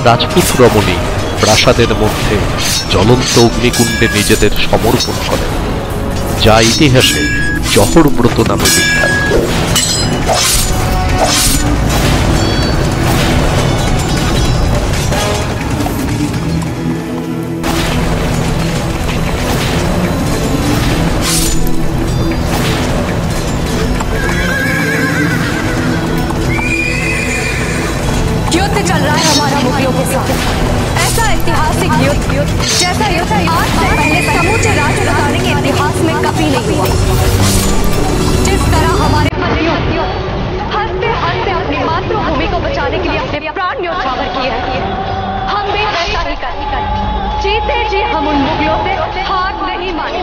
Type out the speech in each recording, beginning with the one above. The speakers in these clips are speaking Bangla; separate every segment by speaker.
Speaker 1: রাজপুত রমণী প্রাসাদের মধ্যে জ্বলন্ত অগ্নিকুণ্ডে নিজেদের সমর্পণ করেন, যা ইতিহাসে জহর ব্রত নামে বিখ্যাত।
Speaker 2: ऐसा ऐतिहासिक युद्ध जैसा युद्ध आज से पहले समूचे राजस्थान के इतिहास में कभी नहीं हुआ। जिस तरह हमारे पतियों हंसते हंसते अपनी मातृभूमि को बचाने के लिए अपने प्राण न्यौछावर किए हैं, हम भी वैसा ही कर जीते जी हम उन मुगलों से हार नहीं माने।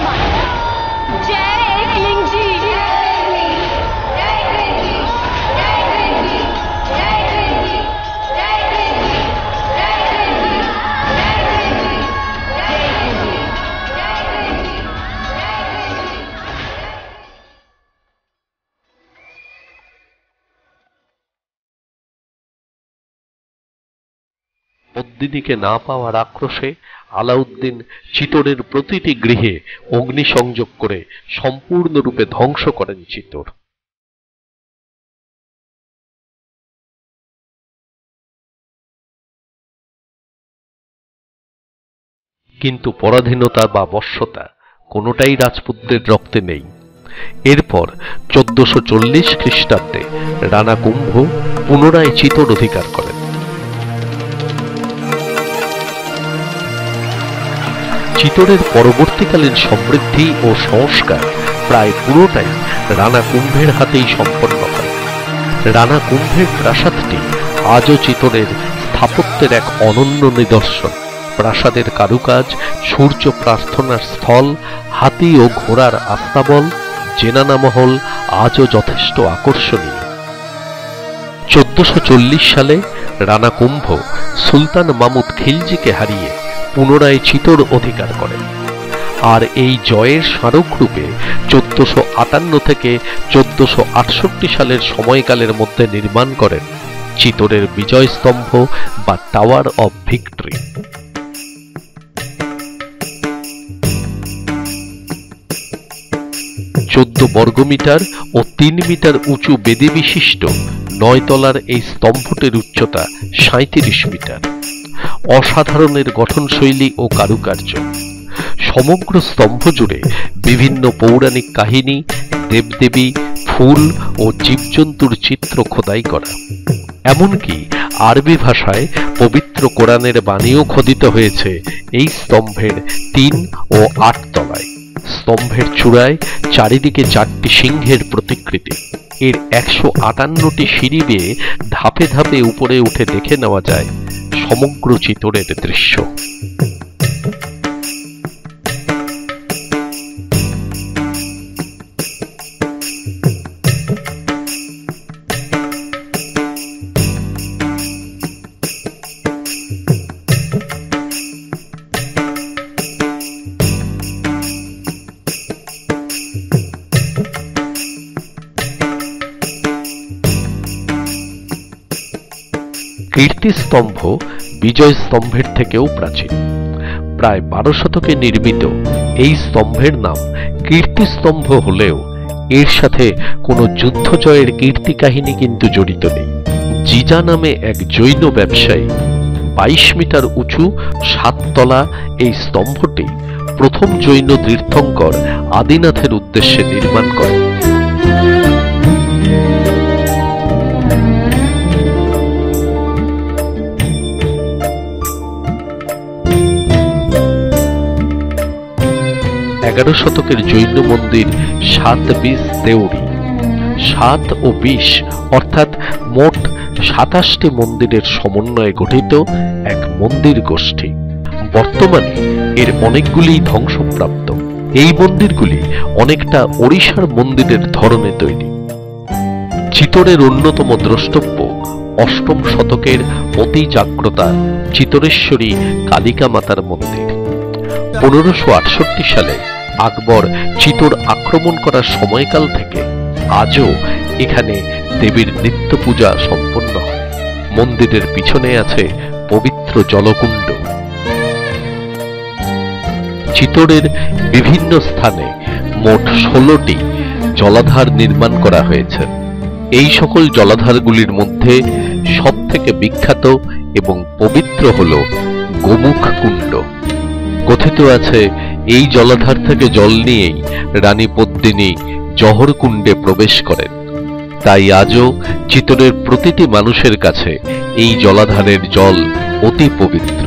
Speaker 2: जय एकलिंग जी।
Speaker 1: পদ্মিনীকে না পাওয়ার আক্রোশে আলাউদ্দিন চিতোরের প্রতিটি গৃহে অগ্নিসংযোগ করে সম্পূর্ণরূপে ধ্বংস করেন চিতোর। কিন্তু পরাধীনতা বা বশ্যতা কোনোটাই রাজপুতদের রক্তে নেই। এরপর 1440 খ্রিস্টাব্দে রানা কুম্ভ পুনরায় চিতোর অধিকার করেন। চিতোরের পরবর্তীকালীন সমৃদ্ধি ও সংস্কার প্রায় পুরোটাই রানা কুম্ভের হাতেই সম্পন্ন হয়। রানা কুম্ভের প্রাসাদটি আজও চিতোরের স্থাপত্যের এক অনন্য নিদর্শন। প্রাসাদের কারুকাজ, সূর্য প্রার্থনার স্থল, হাতি ও ঘোড়ার আস্তাবল, জেনানা মহল আজও যথেষ্ট আকর্ষণীয়। 1440 সালে রানা কুম্ভ সুলতান মামুদ খিলজিকে হারিয়ে পুনরায় চিতোর অধিকার করেন, আর এই জয়ের স্মারকরূপে 1458 থেকে 1468 সালের সময়কালের মধ্যে নির্মাণ করেন চিতোরের বিজয় স্তম্ভ বা টাওয়ার অব ভিক্টরি। 14 বর্গমিটার ও 3 মিটার উঁচু বেদি বিশিষ্ট 9 তলার এই স্তম্ভটির উচ্চতা 37 মিটার। অসাধারণের গঠনশৈলী ও কারুকার্য। সমগ্র স্তম্ভ জুড়ে বিভিন্ন পৌরাণিক কাহিনী, দেবদেবী, ফুল ও জীবজন্তুর চিত্র খোদাই করা। এমনকি আরবি ভাষায় পবিত্র কোরআনের বাণীও খোদিত হয়েছে এই স্তম্ভের 3 ও 8 তলায়। স্তম্ভের চূড়ায় চারিদিকে 4টি সিংহের প্রতিকৃতি। এর 158টি সিঁড়ি বেয়ে ধাপে ধাপে উপরে উঠে দেখে নেওয়া যায় সমগ্র চিতোরের দৃশ্য। কীর্তিস্তম্ভ বিজয় স্তম্ভের থেকেও প্রাচীন। প্রায় 12 শতকে নির্মিত এই স্তম্ভের নাম কীর্তিস্তম্ভ হলেও এর সাথে কোনো যুদ্ধ জয়ের কীর্তি কাহিনী কিন্তু জড়িত নেই। জিজা নামে এক জৈন ব্যবসায়ী 22 মিটার উঁচু 7 তলা এই স্তম্ভটি প্রথম জৈন তীর্থঙ্কর আদিনাথের উদ্দেশ্যে নির্মাণ করেন। এগারো শতকের জৈন মন্দির 7-20 দেউরি, 7 ও 20 অর্থাৎ মোট 27টি মন্দিরের সমন্বয়ে গঠিত এক মন্দির গোষ্ঠী। বর্তমানে এর অনেকগুলি ধ্বংসপ্রাপ্ত। এই মন্দিরগুলি অনেকটা ওড়িশার মন্দিরের ধরনে তৈরি। চিতোরের অন্যতম দ্রষ্টব্য 8ম শতকের অতি জাগ্রতা চিতোরেশ্বরী কালিকা মাতার মন্দির। 1568 সালে আকবর চিতোর আক্রমণ করার সময়কাল থেকে আজও এখানে দেবীর নিত্য পূজা সম্পন্ন হয়। মন্দিরের পিছনে আছে পবিত্র জলকুণ্ড। চিতোরের বিভিন্ন স্থানে মোট 16টি জলাধার নির্মাণ করা হয়েছে। এই সকল জলাধারগুলির মধ্যে সবথেকে বিখ্যাত এবং পবিত্র হল গোমুখ কুণ্ড। কথিত আছে এই জলাধার থেকে জল নিয়েই রানী পদ্মিনী জহর কুণ্ডে প্রবেশ করেন। তাই আজও চিতোরের প্রতিটি মানুষের কাছে এই জলাধারের জল অতি পবিত্র।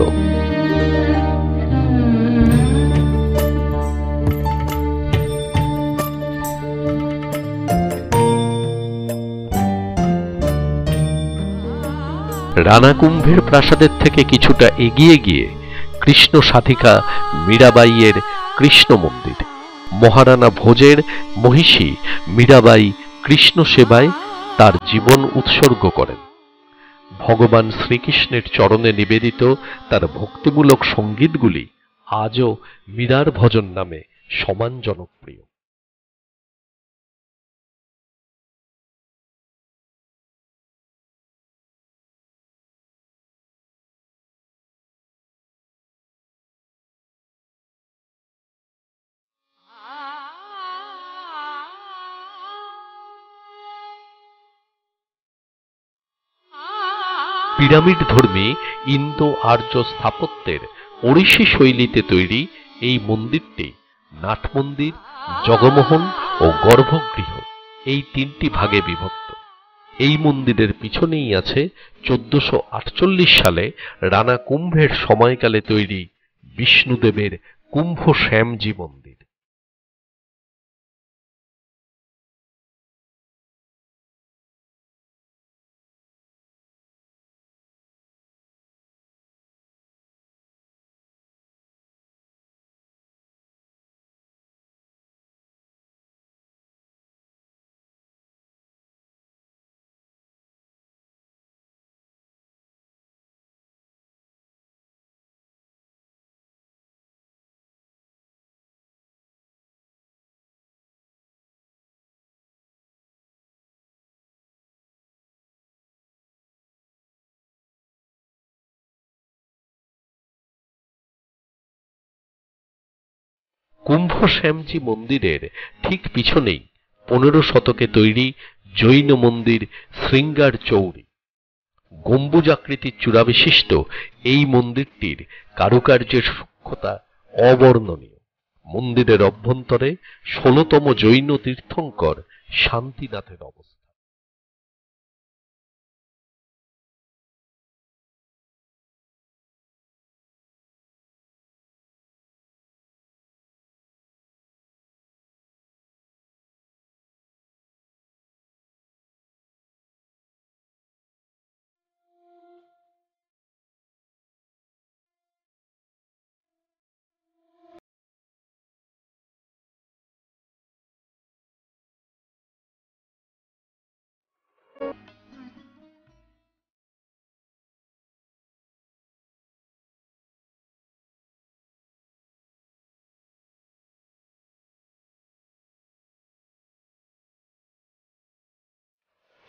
Speaker 1: রানা কুম্ভের প্রাসাদের থেকে কিছুটা এগিয়ে গিয়ে কৃষ্ণ সাধিকা মীরাবাইয়ের কৃষ্ণ মন্দির। মহারানা ভোজের মহিষী মীরাবাই কৃষ্ণ সেবায় তার জীবন উৎসর্গ করেন। ভগবান শ্রীকৃষ্ণের চরণে নিবেদিত তার ভক্তিমূলক সঙ্গীতগুলি আজও মীরার ভজন নামে সমান জনপ্রিয়। পিরামিড ধর্মী ইন্দো আর্য স্থাপত্যের ওড়িশি শৈলীতে তৈরি এই মন্দিরটি নাট মন্দির, জগমোহন ও গর্ভগৃহ এই 3টি ভাগে বিভক্ত। এই মন্দিরের পিছনেই আছে 1448 সালে রানা কুম্ভের সময়কালে তৈরি বিষ্ণুদেবের কুম্ভ শ্যামজি মন্দির। কুম্ভ শ্যামজি মন্দিরের ঠিক পিছনেই 15 শতকে তৈরি জৈন মন্দির শৃঙ্গার চৌরি। গম্বুজাকৃতির চূড়াবিশিষ্ট এই মন্দিরটির কারুকার্যের সূক্ষ্মতা অবর্ণনীয়। মন্দিরের অভ্যন্তরে 16তম জৈন তীর্থঙ্কর শান্তিনাথের অবস্থান।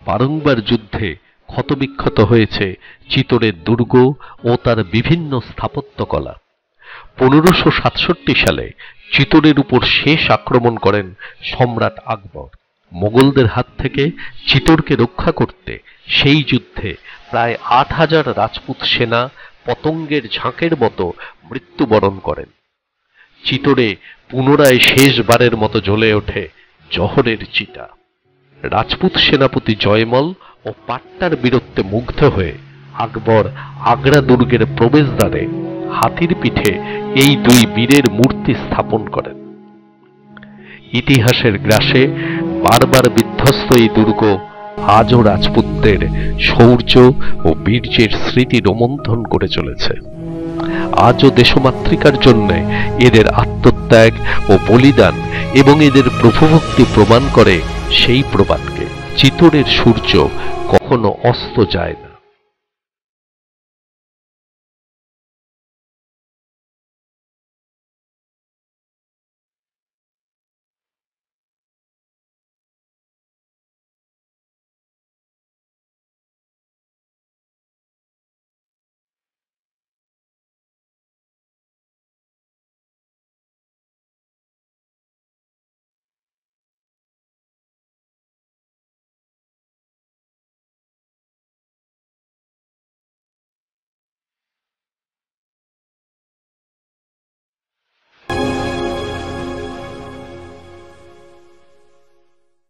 Speaker 1: বারংবার যুদ্ধে ক্ষতবিক্ষত হয়েছে চিতোরের দুর্গ ও তার বিভিন্ন স্থাপত্যকলা। 1567 সালে চিতোরের উপর শেষ আক্রমণ করেন সম্রাট আকবর। মোগলদের হাত থেকে চিতোরকে রক্ষা করতে সেই যুদ্ধে প্রায় 8000 রাজপুত সেনা পতঙ্গের ঝাঁকের মতো মৃত্যুবরণ করেন। চিতোরে পুনরায় শেষবারের মতো জ্বলে ওঠে জহরের চিতা। রাজপুত সেনাপতি জয়মল ও পাট্টার বীরত্বে মুগ্ধ হয়ে আকবর আগ্রা দুর্গের প্রবেশদ্বারে হাতির পিঠে এই দুই বীরের মূর্তি স্থাপন করেন। ইতিহাসের গ্রাসে বারবার বিধ্বস্ত এই দুর্গ আজও রাজপুতদের শৌর্য ও বীর্যের স্মৃতি রোমন্থন করে চলেছে। আজও দেশমাতৃকার জন্য এদের আত্মত্যাগ ও বলিদান এবং এদের প্রভুভক্তি প্রমাণ করে সেই প্রবাদকে, চিতোরের সূর্য কখনো অস্ত যায় না।